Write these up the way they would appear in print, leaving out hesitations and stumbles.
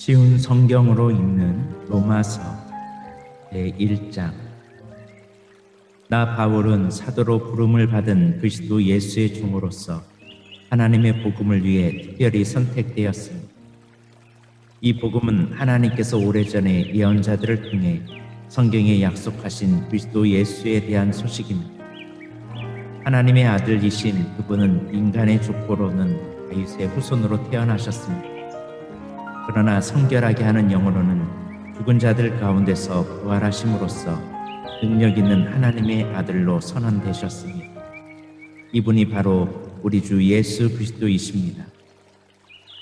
쉬운 성경으로 읽는 로마서 제1장. 나 바울은 사도로 부름을 받은 그리스도 예수의 종으로서 하나님의 복음을 위해 특별히 선택되었습니다. 이 복음은 하나님께서 오래전에 예언자들을 통해 성경에 약속하신 그리스도 예수에 대한 소식입니다. 하나님의 아들이신 그분은 인간의 족보로는 다윗의 후손으로 태어나셨습니다. 그러나 성결하게 하는 영으로는 죽은 자들 가운데서 부활하심으로써 능력 있는 하나님의 아들로 선언되셨습니다. 이분이 바로 우리 주 예수 그리스도이십니다.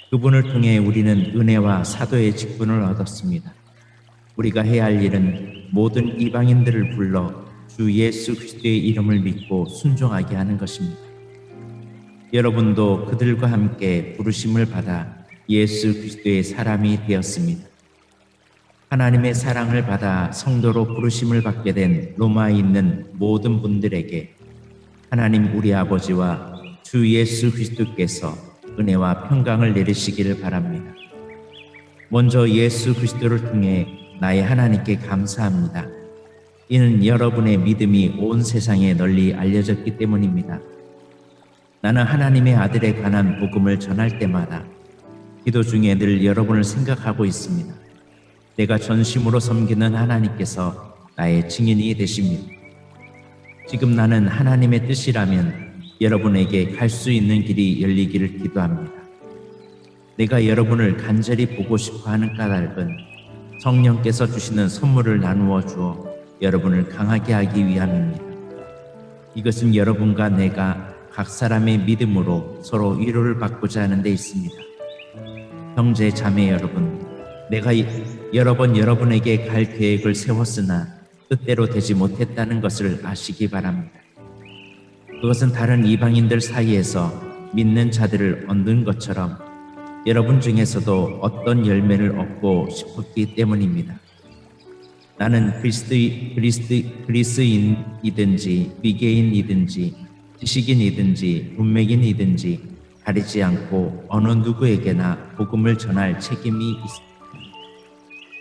그분을 통해 우리는 은혜와 사도의 직분을 얻었습니다. 우리가 해야 할 일은 모든 이방인들을 불러 주 예수 그리스도의 이름을 믿고 순종하게 하는 것입니다. 여러분도 그들과 함께 부르심을 받아 예수 그리스도의 사람이 되었습니다. 하나님의 사랑을 받아 성도로 부르심을 받게 된 로마에 있는 모든 분들에게 하나님 우리 아버지와 주 예수 그리스도께서 은혜와 평강을 내리시기를 바랍니다. 먼저 예수 그리스도를 통해 나의 하나님께 감사합니다. 이는 여러분의 믿음이 온 세상에 널리 알려졌기 때문입니다. 나는 하나님의 아들에 관한 복음을 전할 때마다 기도 중에 늘 여러분을 생각하고 있습니다. 내가 전심으로 섬기는 하나님께서 나의 증인이 되십니다. 지금 나는 하나님의 뜻이라면 여러분에게 갈 수 있는 길이 열리기를 기도합니다. 내가 여러분을 간절히 보고 싶어 하는 까닭은 성령께서 주시는 선물을 나누어 주어 여러분을 강하게 하기 위함입니다. 이것은 여러분과 내가 각 사람의 믿음으로 서로 위로를 받고자 하는 데 있습니다. 형제 자매 여러분, 내가 여러 번 여러분에게 갈 계획을 세웠으나 뜻대로 되지 못했다는 것을 아시기 바랍니다. 그것은 다른 이방인들 사이에서 믿는 자들을 얻는 것처럼 여러분 중에서도 어떤 열매를 얻고 싶었기 때문입니다. 나는 그리스인이든지 미개인이든지 지식인이든지 문맥인이든지 가리지 않고 어느 누구에게나 복음을 전할 책임이 있습니다.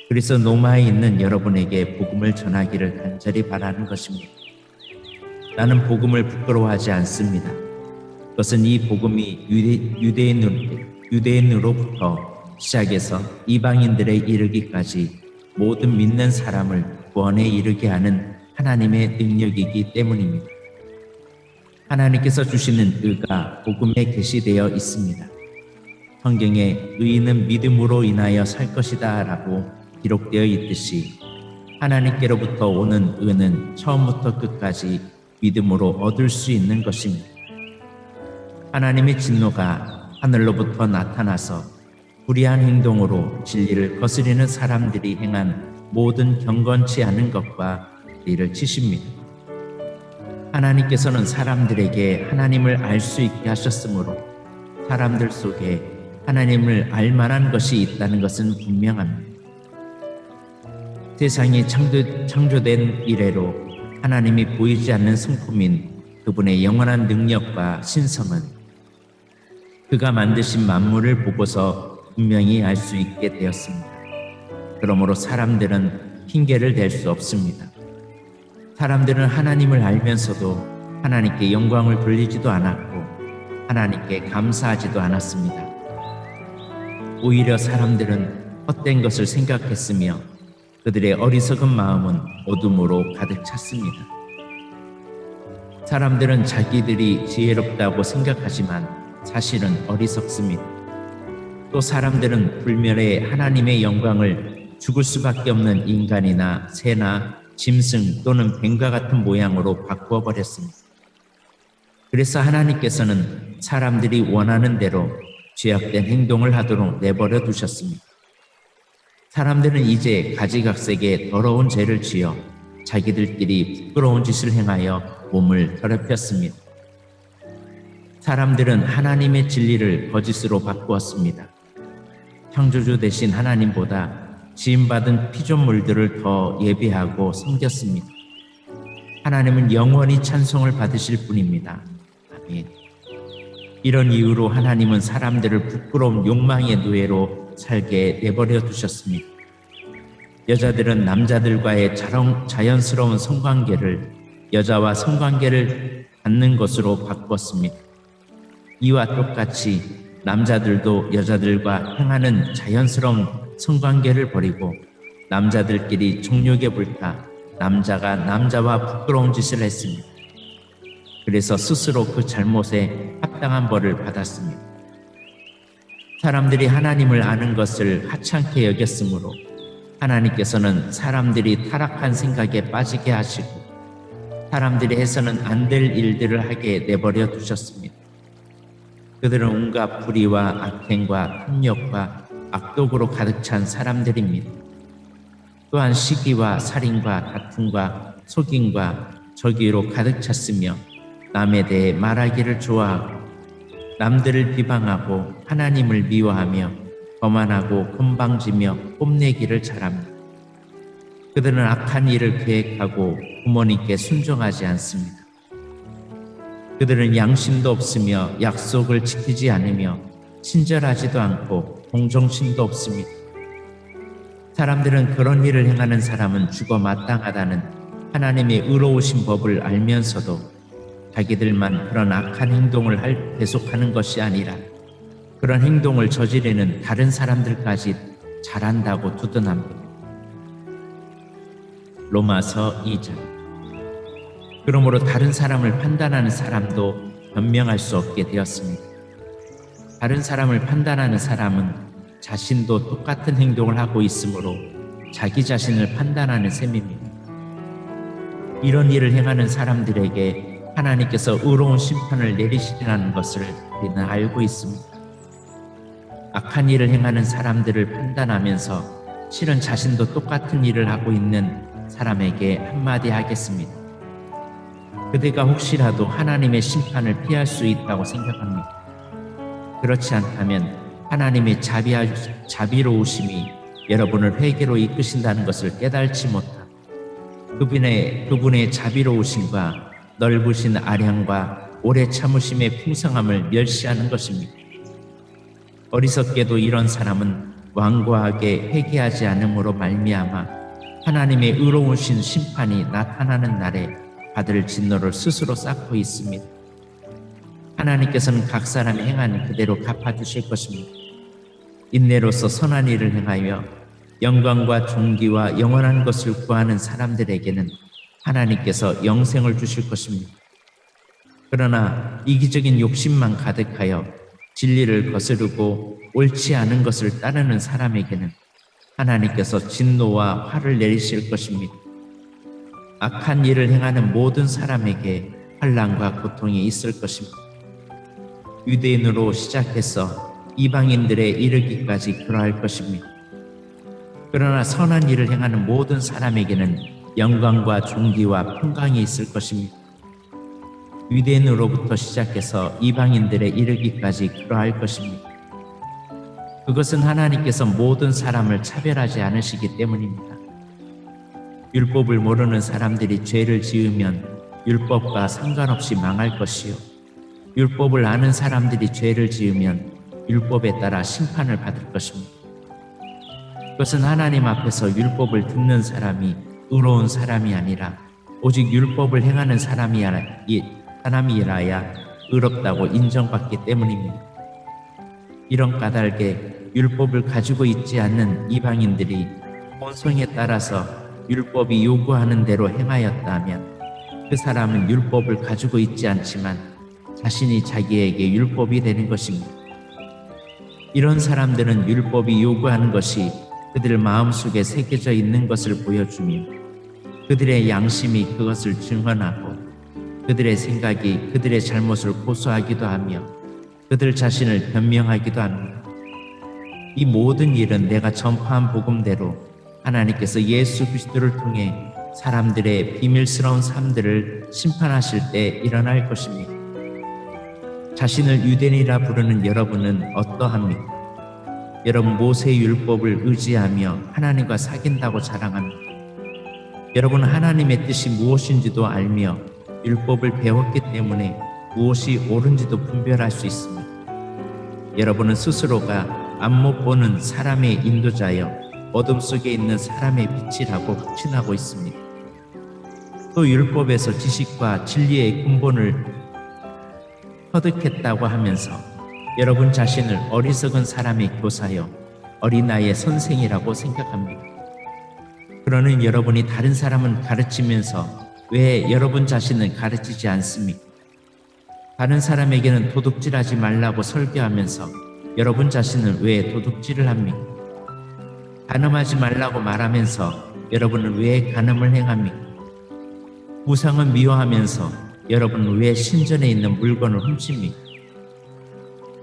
그래서 로마에 있는 여러분에게 복음을 전하기를 간절히 바라는 것입니다. 나는 복음을 부끄러워하지 않습니다. 그것은 이 복음이 유대인으로부터 시작해서 이방인들에 이르기까지 모든 믿는 사람을 구원에 이르게 하는 하나님의 능력이기 때문입니다. 하나님께서 주시는 의가 복음에 계시되어 있습니다. 성경에 의인은 믿음으로 인하여 살 것이다 라고 기록되어 있듯이 하나님께로부터 오는 의는 처음부터 끝까지 믿음으로 얻을 수 있는 것입니다. 하나님의 진노가 하늘로부터 나타나서 불의한 행동으로 진리를 거스리는 사람들이 행한 모든 경건치 않은 것과 이를 치십니다. 하나님께서는 사람들에게 하나님을 알 수 있게 하셨으므로 사람들 속에 하나님을 알 만한 것이 있다는 것은 분명합니다. 세상이 창조된 이래로 하나님이 보이지 않는 성품인 그분의 영원한 능력과 신성은 그가 만드신 만물을 보고서 분명히 알 수 있게 되었습니다. 그러므로 사람들은 핑계를 댈 수 없습니다. 사람들은 하나님을 알면서도 하나님께 영광을 돌리지도 않았고 하나님께 감사하지도 않았습니다. 오히려 사람들은 헛된 것을 생각했으며 그들의 어리석은 마음은 어둠으로 가득 찼습니다. 사람들은 자기들이 지혜롭다고 생각하지만 사실은 어리석습니다. 또 사람들은 불멸의 하나님의 영광을 죽을 수밖에 없는 인간이나 새나 짐승 또는 뱀과 같은 모양으로 바꾸어 버렸습니다. 그래서 하나님께서는 사람들이 원하는 대로 죄악된 행동을 하도록 내버려 두셨습니다. 사람들은 이제 가지각색의 더러운 죄를 지어 자기들끼리 부끄러운 짓을 행하여 몸을 더럽혔습니다. 사람들은 하나님의 진리를 거짓으로 바꾸었습니다. 창조주 되신 하나님보다 지음받은 피조물들을 더 예배하고 섬겼습니다. 하나님은 영원히 찬송을 받으실 분입니다. 아멘. 이런 이유로 하나님은 사람들을 부끄러운 욕망의 노예로 살게 내버려 두셨습니다. 여자들은 남자들과의 자연스러운 성관계를 여자와 성관계를 갖는 것으로 바꿨습니다. 이와 똑같이 남자들도 여자들과 행하는 자연스러운 성관계를 버리고 남자들끼리 정욕에 불타 남자가 남자와 부끄러운 짓을 했습니다. 그래서 스스로 그 잘못에 합당한 벌을 받았습니다. 사람들이 하나님을 아는 것을 하찮게 여겼으므로 하나님께서는 사람들이 타락한 생각에 빠지게 하시고 사람들이 해서는 안 될 일들을 하게 내버려 두셨습니다. 그들은 온갖 불의와 악행과 탐욕과 악독으로 가득 찬 사람들입니다. 또한 시기와 살인과 다툼과 속임과 저기로 가득 찼으며 남에 대해 말하기를 좋아하고 남들을 비방하고 하나님을 미워하며 거만하고 건방지며 뽐내기를 잘합니다. 그들은 악한 일을 계획하고 부모님께 순종하지 않습니다. 그들은 양심도 없으며 약속을 지키지 않으며 친절하지도 않고 동정심도 없습니다. 사람들은 그런 일을 행하는 사람은 죽어 마땅하다는 하나님의 의로우신 법을 알면서도 자기들만 그런 악한 행동을 계속하는 것이 아니라 그런 행동을 저지르는 다른 사람들까지 잘한다고 두둔합니다. 로마서 2장. 그러므로 다른 사람을 판단하는 사람도 변명할 수 없게 되었습니다. 다른 사람을 판단하는 사람은 자신도 똑같은 행동을 하고 있으므로 자기 자신을 판단하는 셈입니다. 이런 일을 행하는 사람들에게 하나님께서 의로운 심판을 내리시리라는 것을 우리는 알고 있습니다. 악한 일을 행하는 사람들을 판단하면서 실은 자신도 똑같은 일을 하고 있는 사람에게 한마디 하겠습니다. 그대가 혹시라도 하나님의 심판을 피할 수 있다고 생각합니다. 그렇지 않다면 하나님의 자비로우심이 여러분을 회개로 이끄신다는 것을 깨달지 못하고 그분의 자비로우심과 넓으신 아량과 오래 참으심의 풍성함을 멸시하는 것입니다. 어리석게도 이런 사람은 완고하게 회개하지 않음으로 말미암아 하나님의 의로우신 심판이 나타나는 날에 받을 진노를 스스로 쌓고 있습니다. 하나님께서는 각 사람이 행한 그대로 갚아주실 것입니다. 인내로서 선한 일을 행하여 영광과 존귀와 영원한 것을 구하는 사람들에게는 하나님께서 영생을 주실 것입니다. 그러나 이기적인 욕심만 가득하여 진리를 거스르고 옳지 않은 것을 따르는 사람에게는 하나님께서 진노와 화를 내리실 것입니다. 악한 일을 행하는 모든 사람에게 환난과 고통이 있을 것입니다. 유대인으로 시작해서 이방인들에 이르기까지 그러할 것입니다. 그러나 선한 일을 행하는 모든 사람에게는 영광과 존귀와 평강이 있을 것입니다. 유대인으로부터 시작해서 이방인들에 이르기까지 그러할 것입니다. 그것은 하나님께서 모든 사람을 차별하지 않으시기 때문입니다. 율법을 모르는 사람들이 죄를 지으면 율법과 상관없이 망할 것이요, 율법을 아는 사람들이 죄를 지으면 율법에 따라 심판을 받을 것입니다. 그것은 하나님 앞에서 율법을 듣는 사람이 의로운 사람이 아니라 오직 율법을 행하는 사람이라야 의롭다고 인정받기 때문입니다. 이런 까닭에 율법을 가지고 있지 않는 이방인들이 본성에 따라서 율법이 요구하는 대로 행하였다면 그 사람은 율법을 가지고 있지 않지만 자신이 자기에게 율법이 되는 것입니다. 이런 사람들은 율법이 요구하는 것이 그들 마음속에 새겨져 있는 것을 보여주며 그들의 양심이 그것을 증언하고 그들의 생각이 그들의 잘못을 고소하기도 하며 그들 자신을 변명하기도 합니다. 이 모든 일은 내가 전파한 복음대로 하나님께서 예수 그리스도를 통해 사람들의 비밀스러운 삶들을 심판하실 때 일어날 것입니다. 자신을 유대인이라 부르는 여러분은 어떠합니까? 여러분 모세의 율법을 의지하며 하나님과 사귄다고 자랑합니다. 여러분은 하나님의 뜻이 무엇인지도 알며 율법을 배웠기 때문에 무엇이 옳은지도 분별할 수 있습니다. 여러분은 스스로가 앞 못 보는 사람의 인도자여 어둠 속에 있는 사람의 빛이라고 확신하고 있습니다. 또 율법에서 지식과 진리의 근본을 터득했다고 하면서 여러분 자신을 어리석은 사람의 교사여 어린아이의 선생이라고 생각합니다. 그러는 여러분이 다른 사람은 가르치면서 왜 여러분 자신은 가르치지 않습니까? 다른 사람에게는 도둑질하지 말라고 설교하면서 여러분 자신은 왜 도둑질을 합니까? 간음하지 말라고 말하면서 여러분은 왜 간음을 행합니까? 우상은 미워하면서 여러분은 왜 신전에 있는 물건을 훔칩니까?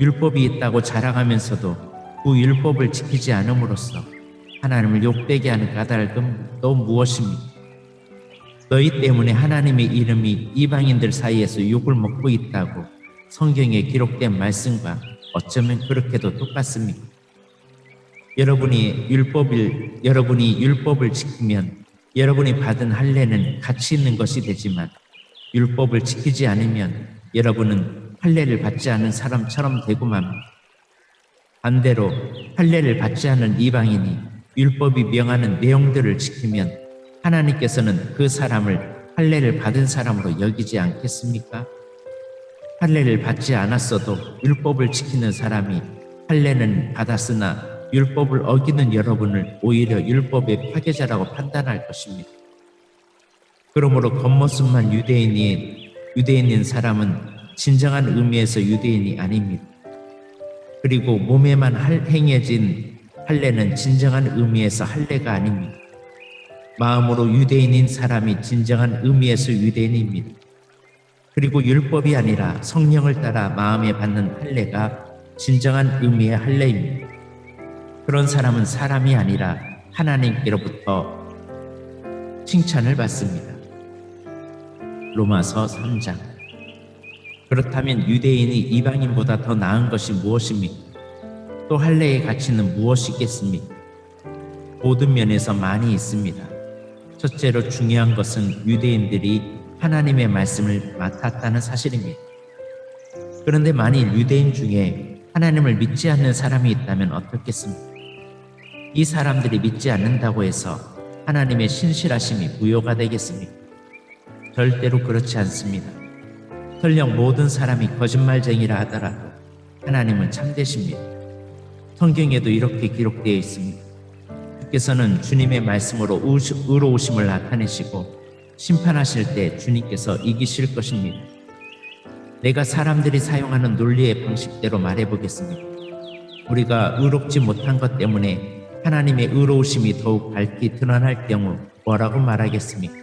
율법이 있다고 자랑하면서도 그 율법을 지키지 않음으로써 하나님을 욕되게 하는 까닭은 또 무엇입니까? 너희 때문에 하나님의 이름이 이방인들 사이에서 욕을 먹고 있다고 성경에 기록된 말씀과 어쩌면 그렇게도 똑같습니까? 여러분이 율법을 지키면 여러분이 받은 할례는 가치 있는 것이 되지만 율법을 지키지 않으면 여러분은 할례를 받지 않은 사람처럼 되고 맙니다. 반대로 할례를 받지 않은 이방인이 율법이 명하는 내용들을 지키면 하나님께서는 그 사람을 할례를 받은 사람으로 여기지 않겠습니까? 할례를 받지 않았어도 율법을 지키는 사람이 할례는 받았으나 율법을 어기는 여러분을 오히려 율법의 파괴자라고 판단할 것입니다. 그러므로 겉모습만 유대인인 사람은 진정한 의미에서 유대인이 아닙니다. 그리고 몸에만 행해진 할례는 진정한 의미에서 할례가 아닙니다. 마음으로 유대인인 사람이 진정한 의미에서 유대인입니다. 그리고 율법이 아니라 성령을 따라 마음에 받는 할례가 진정한 의미의 할례입니다. 그런 사람은 사람이 아니라 하나님께로부터 칭찬을 받습니다. 로마서 3장. 그렇다면 유대인이 이방인보다 더 나은 것이 무엇입니까? 또 할례의 가치는 무엇이겠습니까? 모든 면에서 많이 있습니다. 첫째로 중요한 것은 유대인들이 하나님의 말씀을 맡았다는 사실입니다. 그런데 만일 유대인 중에 하나님을 믿지 않는 사람이 있다면 어떻겠습니까? 이 사람들이 믿지 않는다고 해서 하나님의 신실하심이 무효가 되겠습니까? 절대로 그렇지 않습니다. 설령 모든 사람이 거짓말쟁이라 하더라도 하나님은 참되십니다. 성경에도 이렇게 기록되어 있습니다. 주께서는 주님의 말씀으로 의로우심을 나타내시고 심판하실 때 주님께서 이기실 것입니다. 내가 사람들이 사용하는 논리의 방식대로 말해보겠습니다. 우리가 의롭지 못한 것 때문에 하나님의 의로우심이 더욱 밝히 드러날 경우 뭐라고 말하겠습니까?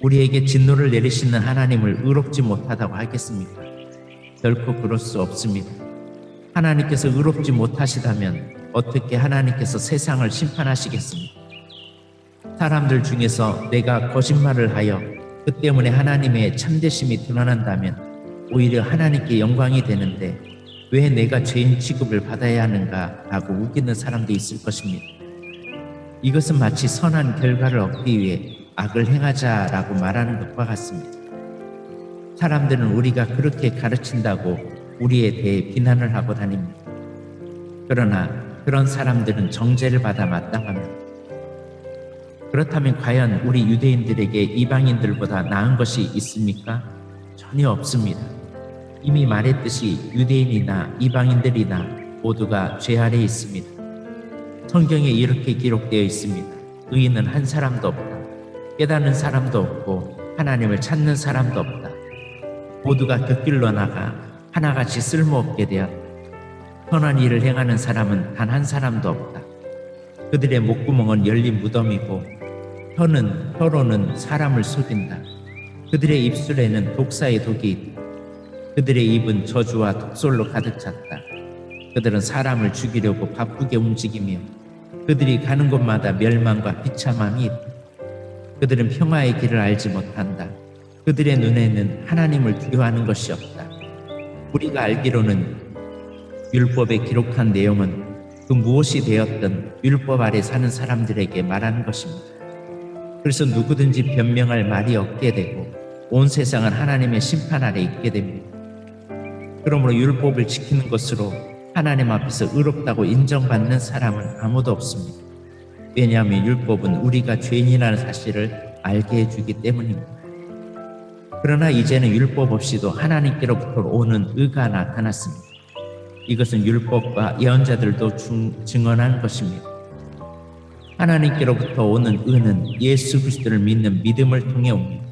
우리에게 진노를 내리시는 하나님을 의롭지 못하다고 하겠습니까? 결코 그럴 수 없습니다. 하나님께서 의롭지 못하시다면 어떻게 하나님께서 세상을 심판하시겠습니까? 사람들 중에서 내가 거짓말을 하여 그 때문에 하나님의 참되심이 드러난다면 오히려 하나님께 영광이 되는데 왜 내가 죄인 취급을 받아야 하는가 라고 우기는 사람도 있을 것입니다. 이것은 마치 선한 결과를 얻기 위해 악을 행하자라고 말하는 것과 같습니다. 사람들은 우리가 그렇게 가르친다고 우리에 대해 비난을 하고 다닙니다. 그러나 그런 사람들은 정죄를 받아 마땅합니다. 그렇다면 과연 우리 유대인들에게 이방인들보다 나은 것이 있습니까? 전혀 없습니다. 이미 말했듯이 유대인이나 이방인들이나 모두가 죄 아래에 있습니다. 성경에 이렇게 기록되어 있습니다. 의인은 한 사람도 없다. 깨닫는 사람도 없고 하나님을 찾는 사람도 없다. 모두가 곁길로 나가 하나같이 쓸모없게 되었다. 선한 일을 행하는 사람은 단 한 사람도 없다. 그들의 목구멍은 열린 무덤이고 혀로는 사람을 속인다. 그들의 입술에는 독사의 독이 있다. 그들의 입은 저주와 독설로 가득 찼다. 그들은 사람을 죽이려고 바쁘게 움직이며 그들이 가는 곳마다 멸망과 비참함이 있다. 그들은 평화의 길을 알지 못한다. 그들의 눈에는 하나님을 두려워하는 것이 없다. 우리가 알기로는 율법에 기록한 내용은 그 무엇이 되었든 율법 아래 사는 사람들에게 말하는 것입니다. 그래서 누구든지 변명할 말이 없게 되고 온 세상은 하나님의 심판 아래 있게 됩니다. 그러므로 율법을 지키는 것으로 하나님 앞에서 의롭다고 인정받는 사람은 아무도 없습니다. 왜냐하면 율법은 우리가 죄인이라는 사실을 알게 해주기 때문입니다. 그러나 이제는 율법 없이도 하나님께로부터 오는 의가 나타났습니다. 이것은 율법과 예언자들도 증언한 것입니다. 하나님께로부터 오는 의는 예수 그리스도를 믿는 믿음을 통해 옵니다.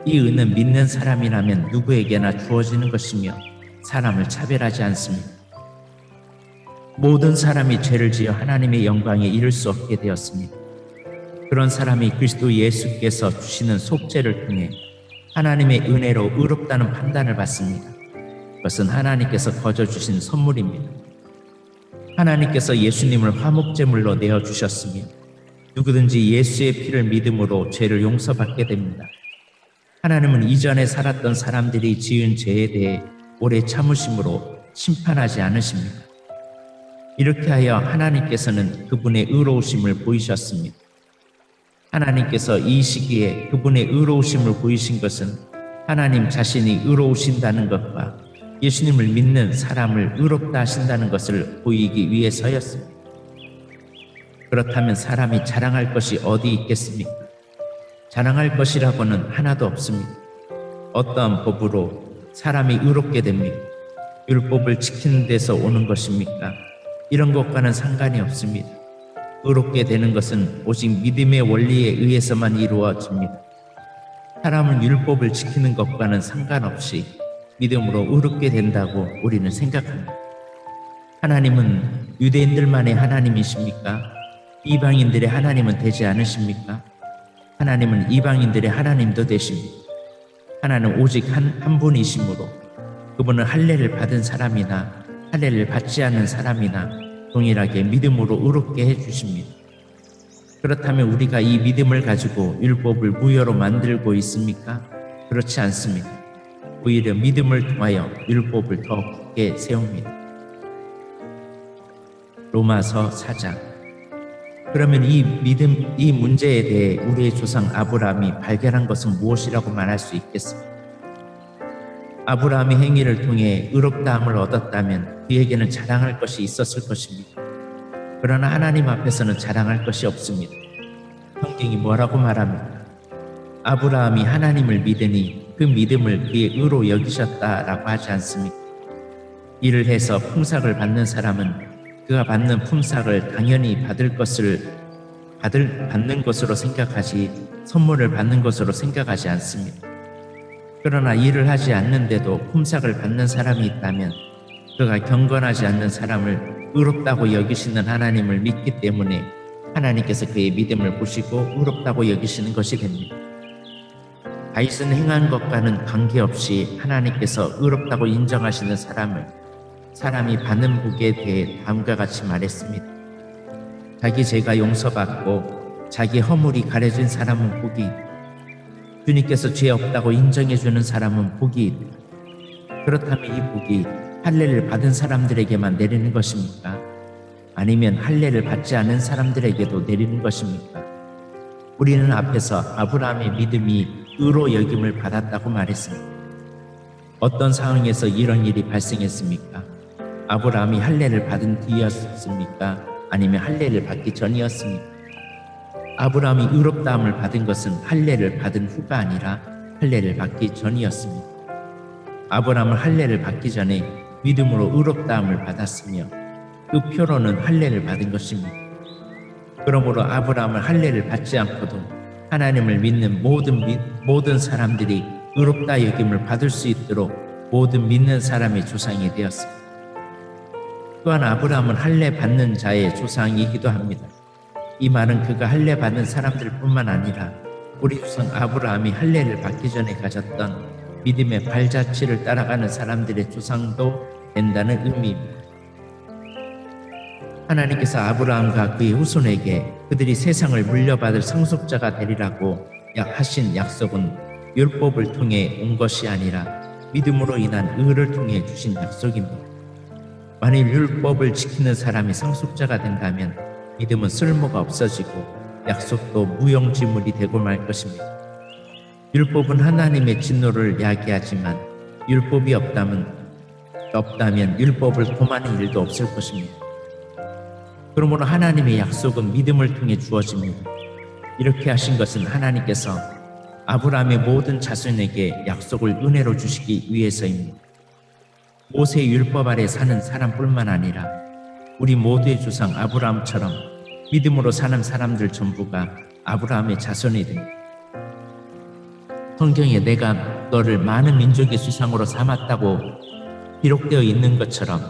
이 의는 믿는 사람이라면 누구에게나 주어지는 것이며 사람을 차별하지 않습니다. 모든 사람이 죄를 지어 하나님의 영광에 이를 수 없게 되었습니다. 그런 사람이 그리스도 예수께서 주시는 속죄를 통해 하나님의 은혜로 의롭다는 판단을 받습니다. 그것은 하나님께서 거저 주신 선물입니다. 하나님께서 예수님을 화목제물로 내어주셨으며 누구든지 예수의 피를 믿음으로 죄를 용서받게 됩니다. 하나님은 이전에 살았던 사람들이 지은 죄에 대해 오래 참으심으로 심판하지 않으십니다. 이렇게 하여 하나님께서는 그분의 의로우심을 보이셨습니다. 하나님께서 이 시기에 그분의 의로우심을 보이신 것은 하나님 자신이 의로우신다는 것과 예수님을 믿는 사람을 의롭다 하신다는 것을 보이기 위해서였습니다. 그렇다면 사람이 자랑할 것이 어디 있겠습니까? 자랑할 것이라고는 하나도 없습니다. 어떠한 법으로 사람이 의롭게 됩니까? 율법을 지키는 데서 오는 것입니까? 이런 것과는 상관이 없습니다. 의롭게 되는 것은 오직 믿음의 원리에 의해서만 이루어집니다. 사람은 율법을 지키는 것과는 상관없이 믿음으로 의롭게 된다고 우리는 생각합니다. 하나님은 유대인들만의 하나님이십니까? 이방인들의 하나님은 되지 않으십니까? 하나님은 이방인들의 하나님도 되십니다. 하나는 오직 한 분이시므로 그분은 할례를 받은 사람이나 할례를 받지 않는 사람이나 동일하게 믿음으로 의롭게 해주십니다. 그렇다면 우리가 이 믿음을 가지고 율법을 무효로 만들고 있습니까? 그렇지 않습니다. 오히려 믿음을 통하여 율법을 더 굳게 세웁니다. 로마서 4장. 그러면 이 문제에 대해 우리의 조상 아브라함이 발견한 것은 무엇이라고 말할 수 있겠습니까? 아브라함의 행위를 통해 의롭다함을 얻었다면 그에게는 자랑할 것이 있었을 것입니다. 그러나 하나님 앞에서는 자랑할 것이 없습니다. 성경이 뭐라고 말합니까? 아브라함이 하나님을 믿으니 그 믿음을 그의 의로 여기셨다라고 하지 않습니까? 이를 해서 품삯을 받는 사람은 그가 받는 품삯을 당연히 받는 것으로 생각하지 선물을 받는 것으로 생각하지 않습니다. 그러나 일을 하지 않는데도 품삯을 받는 사람이 있다면 그가 경건하지 않는 사람을 의롭다고 여기시는 하나님을 믿기 때문에 하나님께서 그의 믿음을 보시고 의롭다고 여기시는 것이 됩니다. 다윗은 행한 것과는 관계없이 하나님께서 의롭다고 인정하시는 사람이 받는 복에 대해 다음과 같이 말했습니다. 자기 죄가 용서받고 자기 허물이 가려진 사람은 복이 있다. 주님께서 죄 없다고 인정해주는 사람은 복이 있다. 그렇다면 이 복이 할례를 받은 사람들에게만 내리는 것입니까? 아니면 할례를 받지 않은 사람들에게도 내리는 것입니까? 우리는 앞에서 아브라함의 믿음이 의로 여김을 받았다고 말했습니다. 어떤 상황에서 이런 일이 발생했습니까? 아브라함이 할례를 받은 뒤였습니까? 아니면 할례를 받기 전이었습니까? 아브라함이 의롭다함을 받은 것은 할례를 받은 후가 아니라 할례를 받기 전이었습니다. 아브라함은 할례를 받기 전에 믿음으로 의롭다함을 받았으며 그 표로는 할례를 받은 것입니다. 그러므로 아브라함은 할례를 받지 않고도 하나님을 믿는 모든 사람들이 의롭다 여김을 받을 수 있도록 모든 믿는 사람의 조상이 되었습니다. 또한 아브라함은 할례 받는 자의 조상이기도 합니다. 이 말은 그가 할례 받는 사람들뿐만 아니라 우리 조상 아브라함이 할례를 받기 전에 가졌던 믿음의 발자취를 따라가는 사람들의 조상도 된다는 의미입니다. 하나님께서 아브라함과 그의 후손에게 그들이 세상을 물려받을 상속자가 되리라고 하신 약속은 율법을 통해 온 것이 아니라 믿음으로 인한 의를 통해 주신 약속입니다. 만일 율법을 지키는 사람이 상속자가 된다면 믿음은 쓸모가 없어지고 약속도 무용지물이 되고 말 것입니다. 율법은 하나님의 진노를 야기하지만 율법이 없다면 없다면 율법을 도마는 일도 없을 것입니다. 그러므로 하나님의 약속은 믿음을 통해 주어집니다. 이렇게 하신 것은 하나님께서 아브라함의 모든 자손에게 약속을 은혜로 주시기 위해서입니다. 모세의 율법 아래 사는 사람뿐만 아니라 우리 모두의 조상 아브라함처럼 믿음으로 사는 사람들 전부가 아브라함의 자손이 됩니다. 성경에 내가 너를 많은 민족의 수상으로 삼았다고 기록되어 있는 것처럼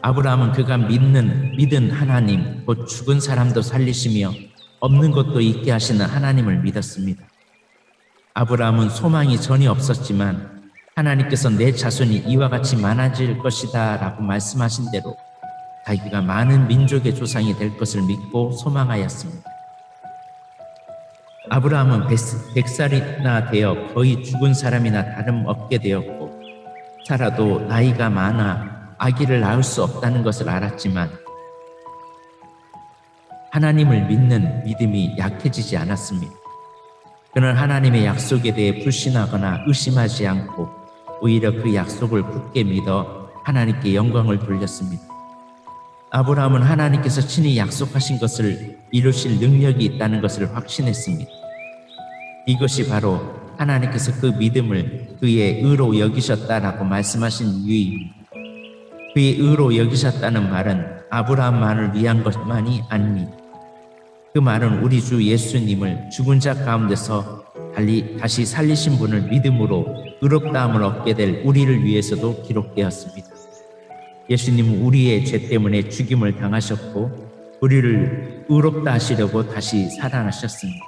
아브라함은 그가 믿은 하나님, 곧 죽은 사람도 살리시며 없는 것도 있게 하시는 하나님을 믿었습니다. 아브라함은 소망이 전혀 없었지만 하나님께서 내 자손이 이와 같이 많아질 것이다 라고 말씀하신 대로 자기가 많은 민족의 조상이 될 것을 믿고 소망하였습니다. 아브라함은 100살이나 되어 거의 죽은 사람이나 다름없게 되었고 사라도 나이가 많아 아기를 낳을 수 없다는 것을 알았지만 하나님을 믿는 믿음이 약해지지 않았습니다. 그는 하나님의 약속에 대해 불신하거나 의심하지 않고 오히려 그 약속을 굳게 믿어 하나님께 영광을 돌렸습니다. 아브라함은 하나님께서 친히 약속하신 것을 이루실 능력이 있다는 것을 확신했습니다. 이것이 바로 하나님께서 그 믿음을 그의 의로 여기셨다라고 말씀하신 이유입니다. 그의 의로 여기셨다는 말은 아브라함만을 위한 것만이 아닙니다. 그 말은 우리 주 예수님을 죽은 자 가운데서 다시 살리신 분을 믿음으로 의롭다함을 얻게 될 우리를 위해서도 기록되었습니다. 예수님은 우리의 죄 때문에 죽임을 당하셨고 우리를 의롭다 하시려고 다시 살아나셨습니다.